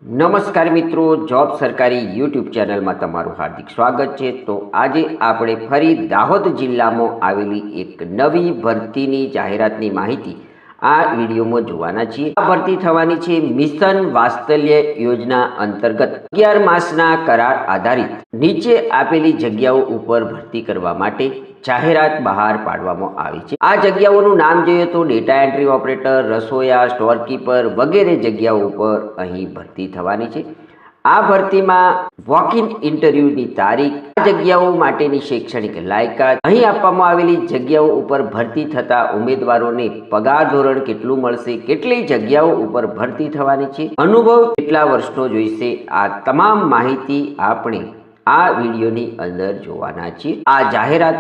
નમસ્કાર મિત્રો, જોબ સરકારી યુટ્યુબ ચેનલમાં તમારું હાર્દિક સ્વાગત છે। તો આજે આપણે ફરી દાહોદ જિલ્લામાં આવેલી એક નવી ભરતીની જાહેરાતની માહિતી આ વિડીયોમાં જોવાના છીએ। આ ભરતી થવાની છે મિશન વાત્સલ્ય યોજના અંતર્ગત 11 માસના કરાર આધારિત નીચે આપેલી જગ્યાઓ ઉપર ભરતી કરવા માટે જાહેરાત બહાર પાડવામાં આવી છે। આ જગ્યાઓનું નામ જોઈએ તો ડેટા એન્ટ્રી ઓપરેટર, રસોઈયા, સ્ટોર કીપર વગેરે જગ્યાઓ ઉપર અહીં ભરતી થવાની છે। આ ભરતીમાં વોક ઇન ઇન્ટરવ્યુની તારીખ, આ જગ્યાઓ માટેની શૈક્ષણિક લાયકાત, અહીં આપવામાં આવેલી જગ્યાઓ ઉપર ભરતી થતા ઉમેદવારોને પગાર ધોરણ કેટલું મળશે, કેટલી જગ્યાઓ ઉપર ભરતી થવાની છે, અનુભવ કેટલા વર્ષનો જોઈશે, આ તમામ માહિતી આપણે આ વિડીયોની અંદર જોવાના છીએ। આ જાહેરાત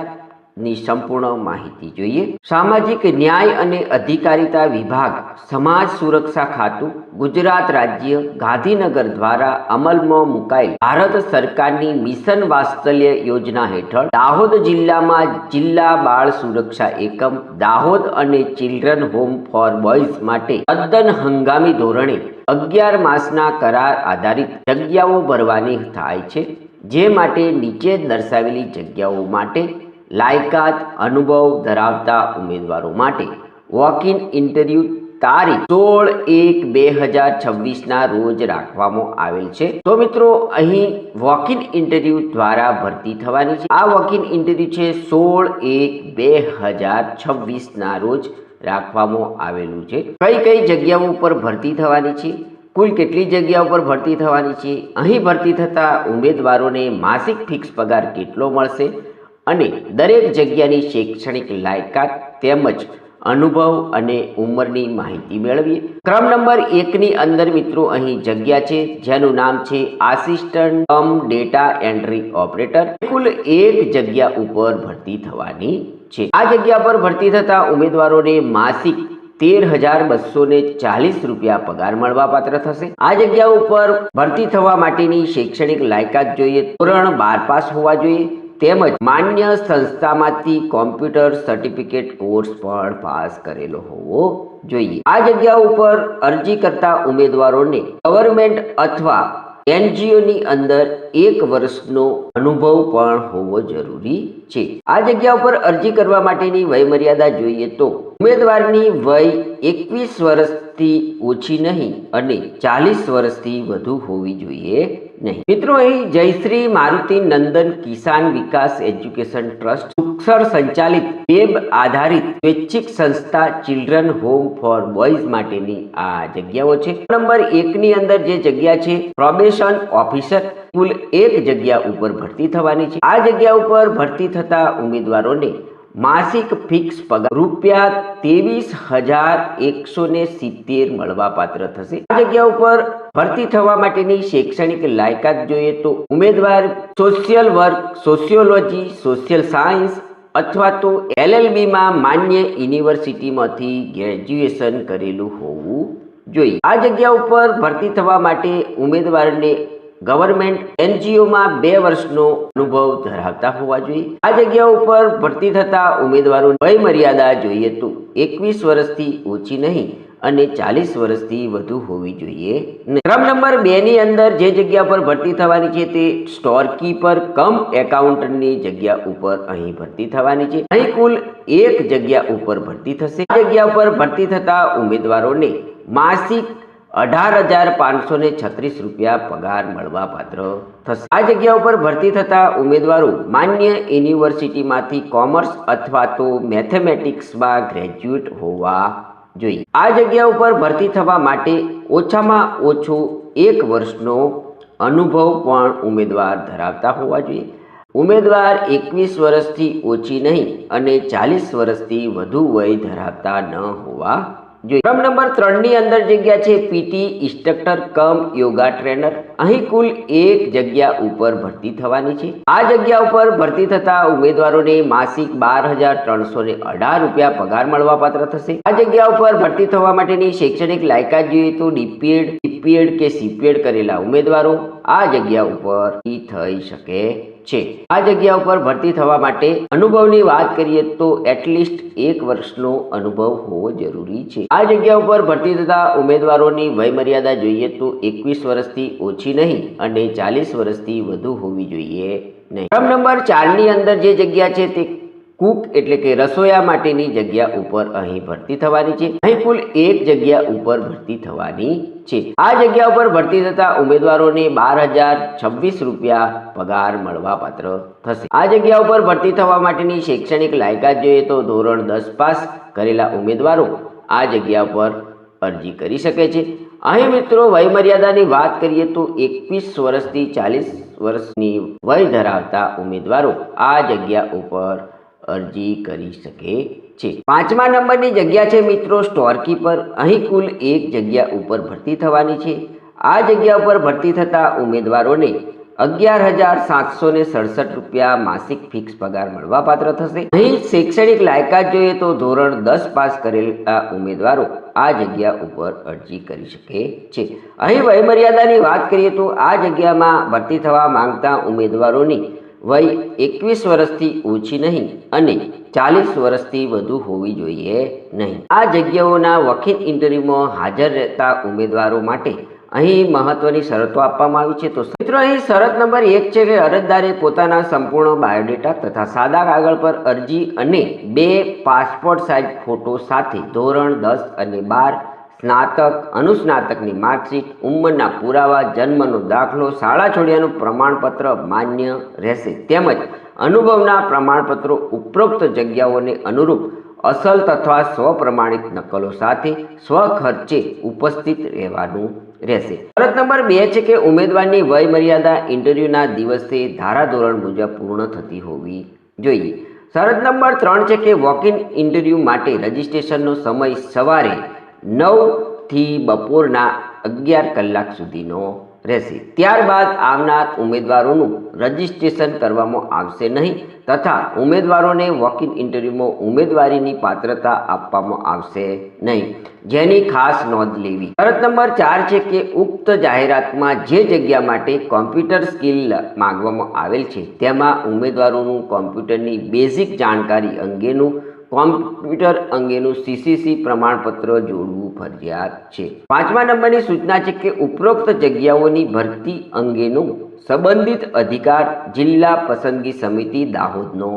ની સંપૂર્ણ માહિતી જોઈએ। સામાજિક ન્યાય અને અધિકારિતા વિભાગ, સમાજ સુરક્ષા ખાતું, ગુજરાત રાજ્ય, ગાંધીનગર દ્વારા અમલમાં મુકાયેલ ભારત સરકારની મિશન વાત્સલ્ય યોજના હેઠળ દાહોદ જિલ્લામાં જિલ્લા બાળ સુરક્ષા એકમ દાહોદ અને ચિલ્ડ્રન હોમ ફોર બોયઝ માટે તદ્દન હંગામી ધોરણે 11 માસના કરાર આધારિત જગ્યાઓ ભરવાની થાય છે, જે માટે નીચે દર્શાવેલી જગ્યાઓ માટે લાયકાત, અનુભવ ધરાવતા ઉમેદવારો માટે વોક ઇન ઇન્ટરવ્યુ તારીખ 16/1/2026 રોજ રાખવામાં આવેલ છે। તો મિત્રો, અહીં વોક ઇન ઇન્ટરવ્યુ દ્વારા ભરતી થવાની છે। આ વોક ઇન ઇન્ટરવ્યુ છે 16/1/2026 રોજ રાખવામાં આવેલું છે। કઈ કઈ જગ્યાઓ ઉપર ભરતી થવાની છે, કુલ કેટલી જગ્યાઓ પર ભરતી થવાની છે, અહીં ભરતી થતા ઉમેદવારોને માસિક ફિક્સ પગાર કેટલો મળશે અને દરેક જગ્યાની શૈક્ષણિક લાયકાત તેમજ અનુભવ અને ઉંમરની માહિતી મેળવીએ। ક્રમ નંબર 1 ની અંદર મિત્રો અહીં જગ્યા છે જેનું નામ છે assistant cum data entry operator. કુલ 1 જગ્યા ઉપર ભરતી થવાની છે। આ જગ્યા પર ભરતી થતા ઉમેદવારોને માસિક 13,240 રૂપિયા પગાર મળવા પાત્ર થશે। આ જગ્યા ઉપર ભરતી થવા માટેની શૈક્ષણિક લાયકાત જોઈએ, ધોરણ 12 પાસ હોવા જોઈએ તેમજ માન્ય સંસ્થામાંથી કોમ્પ્યુટર સર્ટિફિકેટ કોર્સ પણ પાસ કરેલો હોવો જોઈએ। આ જગ્યા ઉપર અરજી કરતા ઉમેદવારોને ગવર્મેન્ટ અથવા NGO ની અંદર 1 વર્ષનો અનુભવ પણ હોવો જરૂરી છે। આ જગ્યા ઉપર અરજી કરવા માટેની વય મર્યાદા જોઈએ તો ઉમેદવારની વય 21 વર્ષથી ઓછી નહીં અને 40 વર્ષથી વધુ હોવી જોઈએ નહીં। મિત્રો, અહીં જયશ્રી મારુતિ નંદન કિસાન વિકાસ એજ્યુકેશન ટ્રસ્ટ સુક્ષર સંચાલિત વેબ આધારિત સ્વૈચ્છિક સંસ્થા ચિલ્ડ્રન હોમ ફોર બોયઝ માટેની આ જગ્યાઓ છે। નંબર 1 ની અંદર જે જગ્યા છે પ્રોબેશન ઓફિસર, કુલ 1 જગ્યા ઉપર ભરતી થવાની છે। આ જગ્યા ઉપર ભરતી થતા ઉમેદવારોને માસિક ફિક્સ પગાર ₹23,170 મળવા પાત્ર થશે। આ જગ્યા ઉપર ભરતી થવા માટેની શૈક્ષણિક લાયકાત જોઈએ તો ઉમેદવાર social work, sociology, social science અથવા તો LLB માં માન્ય યુનિવર્સિટીમાંથી ગ્રેજ્યુએશન કરેલું હોવું જોઈએ। આ જગ્યા ઉપર ભરતી થવા માટે ઉમેદવારને ગવર્મેન્ટ NGO માં 2 વર્ષનો અનુભવ ધરાવતા હોવા જોઈએ। આ જગ્યા ઉપર ભરતી થતા ઉમેદવારો વય મર્યાદા જોઈએ તો 21 વર્ષથી ઓછી નહીં અને 40 વર્ષથી વધુ હોવી જોઈએ। ક્રમ નંબર 2 ની અંદર જે જગ્યા પર ભરતી થવાની છે તે સ્ટોર કીપર કમ એકાઉન્ટની જગ્યા ઉપર અહીં ભરતી થવાની છે। અહીં કુલ 1 જગ્યા ઉપર ભરતી થશે। આ જગ્યા ઉપર ભરતી થતા ઉમેદવારોને માસિક 18,536 રૂપિયા પગાર મળવા પાત્ર થશે। આ જગ્યા ઉપર ભરતી થતા ઉમેદવારો માન્ય યુનિવર્સિટીમાંથી કોમર્સ અથવા તો મેથેમેટિક્સમાં ગ્રેજ્યુએટ હોવા જોઈએ। આ જગ્યા ઉપર ભરતી થવા માટે ઓછામાં ઓછો 1 વર્ષનો અનુભવ પણ ઉમેદવાર ધરાવતા હોવા જોઈએ। ઉમેદવાર 21 વર્ષથી ઓછી નહીં અને 40 વર્ષથી વધુ વય ધરાવતા ન હોવા જોઈએ। ક્રમ નંબર 3 ની અંદર જગ્યા છે PT ઇન્સ્ટ્રક્ટર કમ યોગા ટ્રેનર। અહીં કુલ 1 જગ્યા ઉપર ભરતી થવાની છે। આ જગ્યા ઉપર ભરતી થતા ઉમેદવારોને માસિક 12,318 રૂપિયા પગાર મળવા પાત્ર થશે। આ જગ્યા ઉપર ભરતી થવા માટેની શૈક્ષણિક લાયકાત જોઈએ તો DPED કે CPED કરેલા ઉમેદવારો આ જગ્યા ઉપર થઈ શકે છે। આ જગ્યા ઉપર ભરતી થવા માટે અનુભવની વાત કરીએ તો એટલીસ્ટ 1 વર્ષનો અનુભવ હોવો જરૂરી છે। આ જગ્યા ઉપર ભરતી થતા ઉમેદવારોની વય મર્યાદા જોઈએ તો 21 વર્ષથી ઓછી નહીં અને 40 વર્ષથી વધુ હોવી જોઈએ નહીં। ક્રમ નંબર 4 ની અંદર જે જગ્યા છે તે કુક એટલે કે રસોઈયા માટેની જગ્યા ઉપર અહીં ભરતી થવાની છે। અહીં કુલ 1 જગ્યા ઉપર ભરતી થવાની છે। આ જગ્યા ઉપર ભરતી થતા ઉમેદવારોને 12,026 રૂપિયા પગાર મળવા પાત્ર થશે। આ જગ્યા ઉપર ભરતી થવા માટેની શૈક્ષણિક લાયકાત જોઈએ તો ધોરણ 10 પાસ કરેલા ઉમેદવારો આ જગ્યા પર અરજી કરી શકે છે। અહીં મિત્રો વય મર્યાદાની વાત કરીએ તો 21 વર્ષથી 40 વર્ષની વય ધરાવતા ઉમેદવારો આ જગ્યા ઉપર અરજી કરી શકે છે। 5મા નંબરની જગ્યા છે મિત્રો સ્ટોર કીપર। અહીં કુલ 1 જગ્યા ઉપર ભરતી થવાની છે। આ જગ્યા ઉપર ભરતી થતા ઉમેદવારોને 11,767 રૂપિયા માસિક ફિક્સ પગાર મળવા પાત્ર થશે। અહીં શૈક્ષણિક લાયકાત જોઈએ તો ધોરણ 10 પાસ કરેલા ઉમેદવારો આ જગ્યા ઉપર અરજી કરી શકે છે। અહીં વય મર્યાદાની વાત કરીએ તો આ જગ્યામાં ભરતી થવા માંગતા ઉમેદવારોની વય 21 વર્ષથી ઓછી નહીં અને 40 વર્ષથી વધુ હોવી જોઈએ નહીં। આ જગ્યાઓના વોક-ઇન ઇન્ટરવ્યુમાં હાજર રહેતા ઉમેદવારો માટે અહીં મહત્વની શરતો આપવામાં આવી છે। તો મિત્રો અહીં શરત નંબર 1 છે કે અરજદારે પોતાના સંપૂર્ણ બાયોડેટા તથા સાદા કાગળ પર અરજી અને 2 પાસપોર્ટ સાઇઝ ફોટો સાથે ધોરણ 10 અને 12 સ્નાતક અનુસ્નાતકની માર્કશીટ ઉંમરના પુરાવા જન્મનો દાખલો શાળા છોડ્યાનું પ્રમાણપત્ર માન્ય રહેશે તેમજ અનુભવના પ્રમાણપત્રો ઉપરોક્ત જગ્યાઓને અનુરૂપ અસલ તથા સ્વપ્રમાણિત નકલો સાથે સ્વખર્ચે ઉપસ્થિત રહેવાનું રહેશે। શરત નંબર 2 છે કે ઉમેદવારની વય મર્યાદા ઇન્ટરવ્યુના દિવસે ધારાધોરણ મુજબ પૂર્ણ થતી હોવી જોઈએ। શરત નંબર 3 છે કે વોક-ઇન ઇન્ટરવ્યુ માટે રજિસ્ટ્રેશનનો સમય સવારે 9 થી બપોરના 11 કલાક સુધીનો રહેશે। ત્યારબાદ આવનાર ઉમેદવારોનું રજિસ્ટ્રેશન કરવામાં આવશે નહીં તથા ઉમેદવારોને વોક-ઇન ઇન્ટરવ્યુમાં ઉમેદવારીની પાત્રતા આપવામાં આવશે નહીં, જેની ખાસ નોંધ લેવી। શરત નંબર 4 છે કે ઉક્ત જાહેરાતમાં જે જગ્યા માટે કોમ્પ્યુટર સ્કિલ માંગવામાં આવેલ છે તેમાં ઉમેદવારોનું કોમ્પ્યુટરની બેઝિક જાણકારી અંગેનું કોમ્પ્યુટર અંગેનું CCC પ્રમાણપત્ર જોડવું ફરજિયાત છે। 5મા નંબરની સૂચના છે કે ઉપરોક્ત જગ્યાઓની ભરતી અંગેનું સંબંધિત અધિકાર જિલ્લા પસંદગી સમિતિ દાહોદનો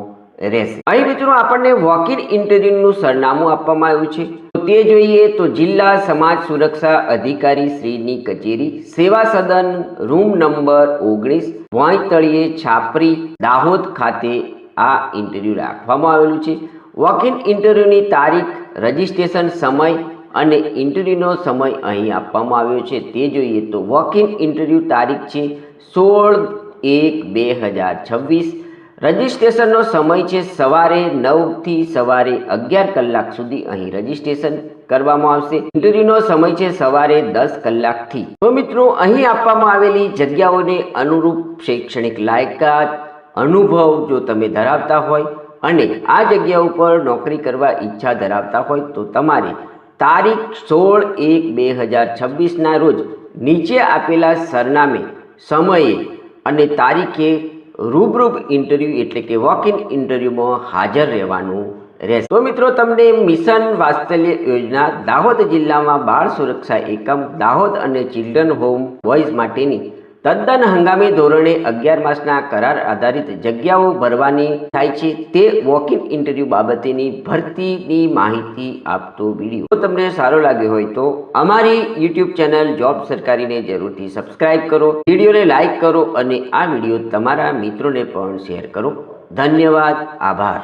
રહેશે। અહીં મિત્રો આપણને વોક-ઇન ઇન્ટરવ્યુનું સરનામું આપવામાં આવ્યું છે તો તે જોઈએ તો જિલ્લા સમાજ સુરક્ષા અધિકારી શ્રીની કચેરી, સેવા સદન, રૂમ નંબર 19, ભોંયતળિયે છાપરી, દાહોદ ખાતે આ ઇન્ટરવ્યુ રાખવામાં આવેલું છે। વોક-ઇન ઇન્ટરવ્યુની તારીખ, રજિસ્ટ્રેશન સમય અને ઇન્ટરવ્યુનો સમય અહીં આપવામાં આવ્યો છે તે જોઈએ તો વોક-ઇન ઇન્ટરવ્યુ તારીખ છે 16/1/2026। રજિસ્ટ્રેશનનો સમય છે સવારે 9 થી સવારે 11 કલાક સુધી અહીં રજિસ્ટ્રેશન કરવામાં આવશે। ઇન્ટરવ્યુનો સમય છે સવારે 10 કલાકથી। તો મિત્રો અહીં આપવામાં આવેલી જગ્યાઓને અનુરૂપ શૈક્ષણિક લાયકાત અનુભવ જો તમે ધરાવતા હોય અને આ જગ્યા ઉપર નોકરી કરવા ઈચ્છા ધરાવતા હોય તો તમારે તારીખ 16/1/2026ના રોજ નીચે આપેલા સરનામે, સમયે અને તારીખે રૂબરૂ ઇન્ટરવ્યુ એટલે કે વોક-ઇન ઇન્ટરવ્યુમાં હાજર રહેવાનું રહેશે। તો મિત્રો તમને મિશન વાત્સલ્ય યોજના દાહોદ જિલ્લામાં બાળ સુરક્ષા એકમ દાહોદ અને ચિલ્ડ્રન હોમ બોયઝ માટેની તદ્દન હંગામી ધોરણે 11 માસના કરાર આધારિત જગ્યાઓ ભરવાની થાય છે તે વોક-ઇન ઇન્ટરવ્યુ બાબતેની ભરતીની માહિતી આપતો વિડીયો જો તમને સારો લાગ્યો હોય તો અમારી YouTube ચેનલ જોબ સરકારીને જરૂરથી સબસ્ક્રાઇબ કરો, વિડીયોને લાઇક કરો અને આ વિડીયો તમારા મિત્રોને પણ શેર કરો। ધન્યવાદ, આભાર।